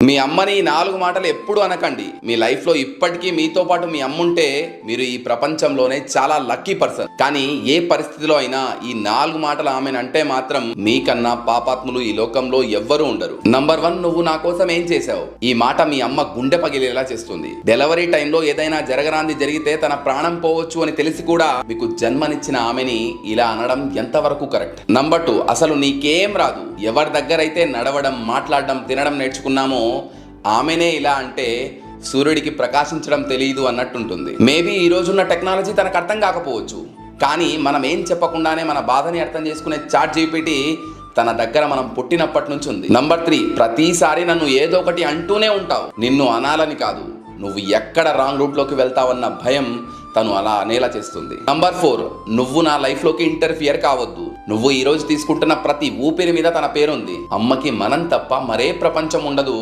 మీ అమ్మని ఈ 4 మాటలు ఎప్పుడు అనకండి. మీ లైఫ్లో ఇప్పటికీ మీతో పాటు మీ అమ్ముంటే మీరు ఈ ప్రపంచంలోనే చాలా లక్కీ పర్సన్. కానీ ఏ పరిస్థితిలో అయినా ఈ 4 మాటలు ఆమెనంటే మాత్రం మీకన్నా పాపాత్ములు ఈ లోకంలో ఎవ్వరూ ఉండరు. నంబర్ 1, నువ్వు నా కోసం ఏం చేశావు. ఈ మాట మీ అమ్మ గుండె పగిలేలా చేస్తుంది. డెలివరీ టైంలో ఏదైనా జరగరాంది జరిగితే తన ప్రాణం పోవచ్చు అని తెలిసి కూడా మీకు జన్మనిచ్చిన ఆమెని ఇలా అనడం ఎంతవరకు కరెక్ట్. నంబర్ 2, అసలు నీకేం రాదు. ఎవరి దగ్గరైతే నడవడం, మాట్లాడడం, తినడం నేర్చుకున్నామో ఆమెనే ఇలా అంటే సూర్యుడికి ప్రకాశించడం తెలియదు అన్నట్టుంటుంది. మేబీ ఈ రోజున్న టెక్నాలజీ తనకు అర్థం కాకపోవచ్చు, కానీ మనం ఏం చెప్పకుండానే మన బాధని అర్థం చేసుకునే చాట్ జీపీటీ తన దగ్గర మనం పుట్టినప్పటి నుంచి ఉంది. నంబర్ 3, ప్రతిసారి నన్ను ఏదో ఒకటి అంటూనే ఉంటావు. నిన్ను అనాలని కాదు, నువ్వు ఎక్కడ రాంగ్ రూట్లోకి వెళ్తావన్న భయం తను అలా అనేలా చేస్తుంది. నంబర్ 4, నువ్వు నా లైఫ్లోకి ఇంటర్ఫియర్ కావద్దు. నువ్వు ఈ రోజు తీసుకుంటున్న ప్రతి ఊపిరి మీద తన పేరుంది. అమ్మకి మనం తప్ప మరే ప్రపంచం ఉండదు.